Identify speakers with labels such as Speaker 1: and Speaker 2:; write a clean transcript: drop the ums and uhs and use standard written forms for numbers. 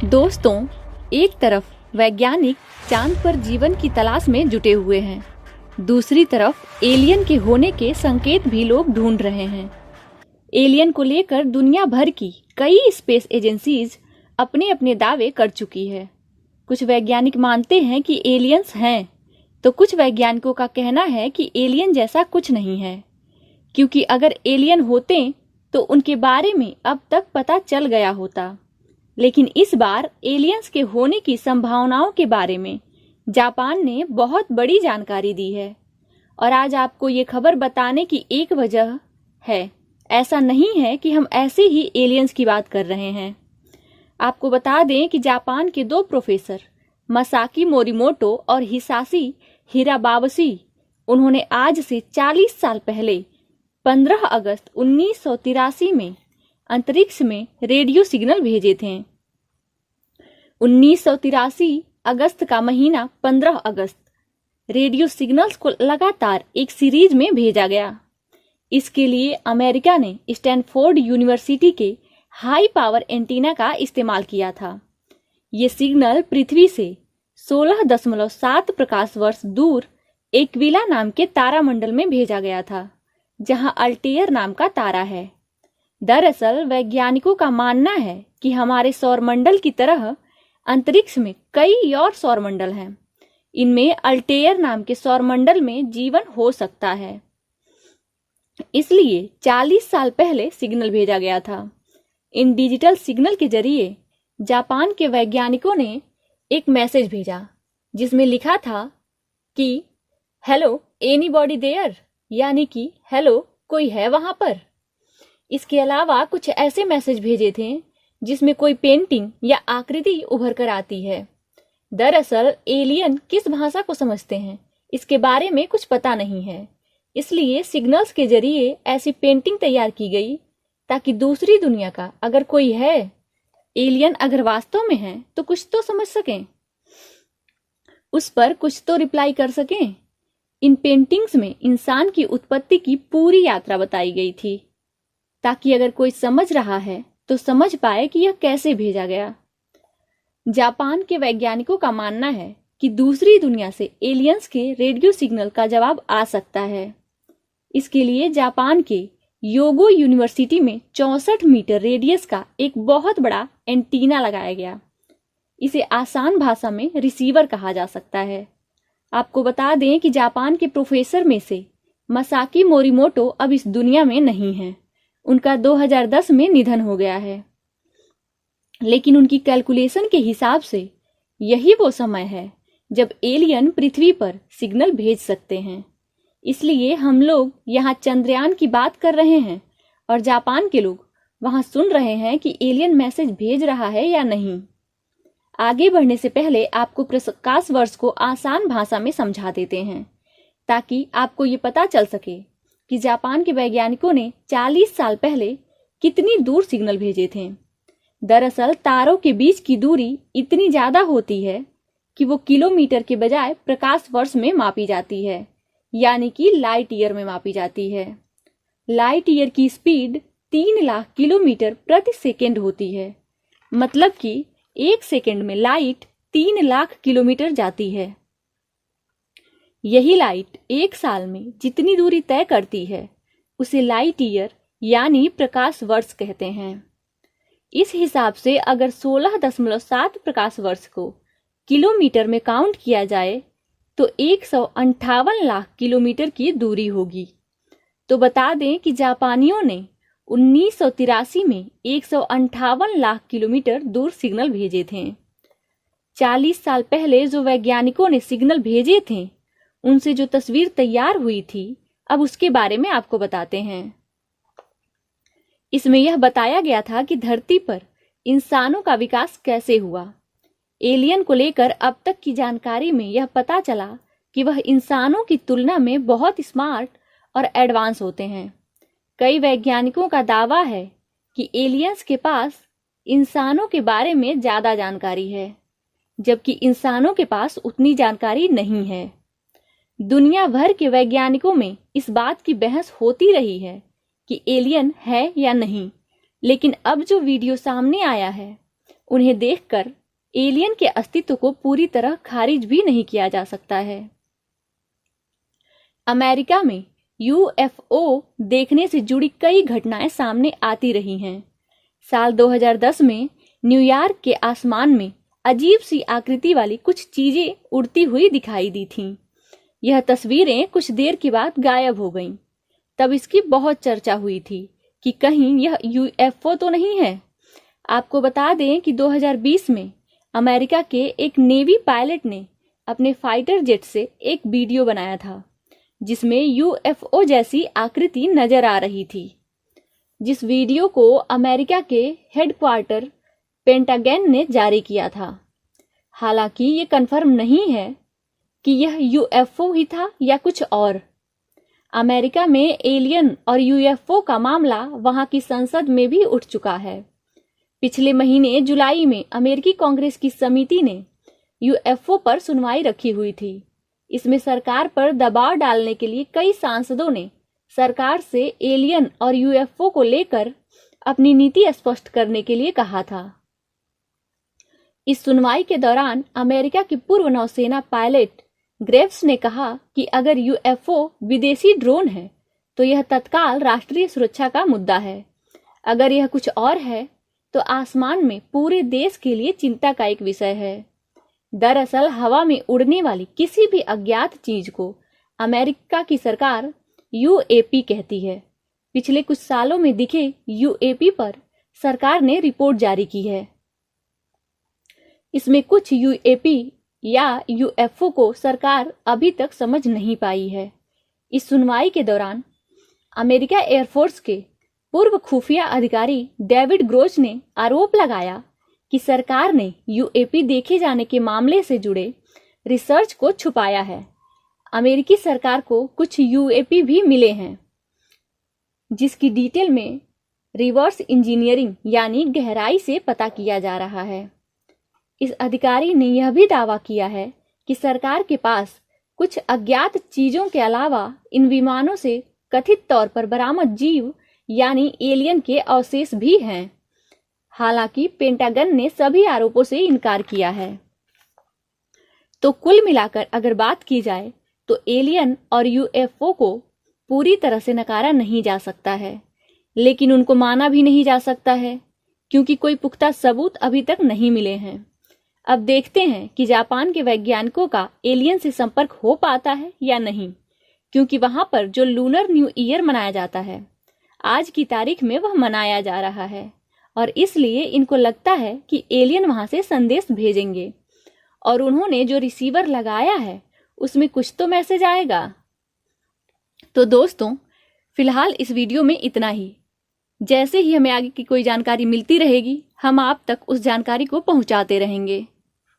Speaker 1: दोस्तों, एक तरफ वैज्ञानिक चांद पर जीवन की तलाश में जुटे हुए हैं, दूसरी तरफ एलियन के होने के संकेत भी लोग ढूंढ रहे हैं। एलियन को लेकर दुनिया भर की कई स्पेस एजेंसीज अपने अपने दावे कर चुकी है। कुछ वैज्ञानिक मानते हैं कि एलियंस हैं, तो कुछ वैज्ञानिकों का कहना है कि एलियन जैसा कुछ नहीं है, क्योंकि अगर एलियन होते तो उनके बारे में अब तक पता चल गया होता। लेकिन इस बार एलियंस के होने की संभावनाओं के बारे में जापान ने बहुत बड़ी जानकारी दी है, और आज आपको ये खबर बताने की एक वजह है। ऐसा नहीं है कि हम ऐसे ही एलियंस की बात कर रहे हैं। आपको बता दें कि जापान के दो प्रोफेसर मसाकी मोरिमोटो और हिसाशी हिराबावशी, उन्होंने आज से 40 साल पहले 15 अगस्त 1983 में अंतरिक्ष में रेडियो सिग्नल भेजे थे। 1983 अगस्त का महीना 15 अगस्त रेडियो सिग्नल्स को लगातार एक सीरीज में भेजा गया। इसके लिए अमेरिका ने स्टैनफोर्ड यूनिवर्सिटी के हाई पावर एंटीना का इस्तेमाल किया था। ये सिग्नल पृथ्वी से 16.7 प्रकाश वर्ष दूर एक्विला नाम के तारामंडल में भेजा गया था, जहां अल्टेयर नाम का तारा है। दरअसल वैज्ञानिकों का मानना है कि हमारे सौरमंडल की तरह अंतरिक्ष में कई और सौरमंडल हैं। इनमें अल्टेयर नाम के सौरमंडल में जीवन हो सकता है। इसलिए 40 साल पहले सिग्नल भेजा गया था। इन डिजिटल सिग्नल के जरिए जापान के वैज्ञानिकों ने एक मैसेज भेजा, जिसमें लिखा था कि हेलो एनीबॉडी देयर, यानी कि हेलो कोई है वहां पर। इसके अलावा कुछ ऐसे मैसेज भेजे थे जिसमें कोई पेंटिंग या आकृति उभर कर आती है। दरअसल एलियन किस भाषा को समझते हैं, इसके बारे में कुछ पता नहीं है। इसलिए सिग्नल्स के जरिए ऐसी पेंटिंग तैयार की गई ताकि दूसरी दुनिया का अगर कोई है, एलियन अगर वास्तव में है, तो कुछ तो समझ सकें, उस पर कुछ तो रिप्लाई कर सकें। इन पेंटिंग्स में इंसान की उत्पत्ति की पूरी यात्रा बताई गई थी, ताकि अगर कोई समझ रहा है तो समझ पाए कि यह कैसे भेजा गया। जापान के वैज्ञानिकों का मानना है कि दूसरी दुनिया से एलियंस के रेडियो सिग्नल का जवाब आ सकता है। इसके लिए जापान के योगो यूनिवर्सिटी में 64 मीटर रेडियस का एक बहुत बड़ा एंटीना लगाया गया। इसे आसान भाषा में रिसीवर कहा जा सकता है। आपको बता दें कि जापान के प्रोफेसर में से मसाकी मोरिमोटो अब इस दुनिया में नहीं है। उनका 2010 में निधन हो गया है। लेकिन उनकी कैलकुलेशन के हिसाब से यही वो समय है जब एलियन पृथ्वी पर सिग्नल भेज सकते हैं। इसलिए हम लोग यहाँ चंद्रयान की बात कर रहे हैं और जापान के लोग वहां सुन रहे हैं कि एलियन मैसेज भेज रहा है या नहीं। आगे बढ़ने से पहले आपको प्रकाश वर्ष को आसान भाषा में समझा देते हैं, ताकि आपको ये पता चल सके कि जापान के वैज्ञानिकों ने 40 साल पहले कितनी दूर सिग्नल भेजे थे। दरअसल तारों के बीच की दूरी इतनी ज्यादा होती है कि वो किलोमीटर के बजाय प्रकाश वर्ष में मापी जाती है, यानी कि लाइट ईयर में मापी जाती है। लाइट ईयर की स्पीड 3 लाख किलोमीटर प्रति सेकेंड होती है। मतलब कि 1 सेकेंड में लाइट 3 लाख किलोमीटर जाती है। यही लाइट 1 साल में जितनी दूरी तय करती है, उसे लाइट ईयर यानी प्रकाश वर्ष कहते हैं। इस हिसाब से अगर 16.7 प्रकाश वर्ष को किलोमीटर में काउंट किया जाए तो 158 लाख किलोमीटर की दूरी होगी। तो बता दें कि जापानियों ने 1983 में 158 लाख किलोमीटर दूर सिग्नल भेजे थे। 40 साल पहले जो वैज्ञानिकों ने सिग्नल भेजे थे, उनसे जो तस्वीर तैयार हुई थी, अब उसके बारे में आपको बताते हैं। इसमें यह बताया गया था कि धरती पर इंसानों का विकास कैसे हुआ। एलियन को लेकर अब तक की जानकारी में यह पता चला कि वह इंसानों की तुलना में बहुत स्मार्ट और एडवांस होते हैं। कई वैज्ञानिकों का दावा है कि एलियंस के पास इंसानों के बारे में ज्यादा जानकारी है, जबकि इंसानों के पास उतनी जानकारी नहीं है। दुनिया भर के वैज्ञानिकों में इस बात की बहस होती रही है कि एलियन है या नहीं, लेकिन अब जो वीडियो सामने आया है उन्हें देखकर एलियन के अस्तित्व को पूरी तरह खारिज भी नहीं किया जा सकता है। अमेरिका में यूएफओ देखने से जुड़ी कई घटनाएं सामने आती रही हैं। साल 2010 में न्यूयॉर्क के आसमान में अजीब सी आकृति वाली कुछ चीजें उड़ती हुई दिखाई दी थीं। यह तस्वीरें कुछ देर के बाद गायब हो गईं। तब इसकी बहुत चर्चा हुई थी कि कहीं यह यूएफओ तो नहीं है। आपको बता दें कि 2020 में अमेरिका के एक नेवी पायलट ने अपने फाइटर जेट से एक वीडियो बनाया था जिसमें यूएफओ जैसी आकृति नजर आ रही थी। जिस वीडियो को अमेरिका के हेडक्वार्टर पेंटागन ने जारी किया था। हालांकि ये कंफर्म नहीं है कि यह यूएफओ ही था या कुछ और। अमेरिका में एलियन और यूएफओ का मामला वहां की संसद में भी उठ चुका है। पिछले महीने जुलाई में अमेरिकी कांग्रेस की समिति ने यूएफओ पर सुनवाई रखी हुई थी। इसमें सरकार पर दबाव डालने के लिए कई सांसदों ने सरकार से एलियन और यूएफओ को लेकर अपनी नीति स्पष्ट करने के लिए कहा था। इस सुनवाई के दौरान अमेरिका के पूर्व नौसेना पायलट ग्रेव्स ने कहा कि अगर यूएफओ विदेशी ड्रोन है तो यह तत्काल राष्ट्रीय सुरक्षा का मुद्दा है। अगर यह कुछ और है तो आसमान में पूरे देश के लिए चिंता का एक विषय है। दरअसल हवा में उड़ने वाली किसी भी अज्ञात चीज को अमेरिका की सरकार यूएपी कहती है। पिछले कुछ सालों में दिखे यूएपी पर सरकार ने रिपोर्ट जारी की है। इसमें कुछ यूएपी या यूएफओ को सरकार अभी तक समझ नहीं पाई है। इस सुनवाई के दौरान अमेरिका एयरफोर्स के पूर्व खुफिया अधिकारी डेविड ग्रोच ने आरोप लगाया कि सरकार ने यूएपी देखे जाने के मामले से जुड़े रिसर्च को छुपाया है। अमेरिकी सरकार को कुछ यूएपी भी मिले हैं जिसकी डिटेल में रिवर्स इंजीनियरिंग यानी गहराई से पता किया जा रहा है। इस अधिकारी ने यह भी दावा किया है कि सरकार के पास कुछ अज्ञात चीजों के अलावा इन विमानों से कथित तौर पर बरामद जीव यानी एलियन के अवशेष भी हैं। हालांकि पेंटागन ने सभी आरोपों से इनकार किया है। तो कुल मिलाकर अगर बात की जाए तो एलियन और यूएफओ को पूरी तरह से नकारा नहीं जा सकता है, लेकिन उनको माना भी नहीं जा सकता है क्योंकि कोई पुख्ता सबूत अभी तक नहीं मिले हैं। अब देखते हैं कि जापान के वैज्ञानिकों का एलियन से संपर्क हो पाता है या नहीं, क्योंकि वहां पर जो लूनर न्यू ईयर मनाया जाता है आज की तारीख में वह मनाया जा रहा है और इसलिए इनको लगता है कि एलियन वहां से संदेश भेजेंगे और उन्होंने जो रिसीवर लगाया है उसमें कुछ तो मैसेज आएगा। तो दोस्तों फिलहाल इस वीडियो में इतना ही। जैसे ही हमें आगे की कोई जानकारी मिलती रहेगी हम आप तक उस जानकारी को पहुंचाते रहेंगे।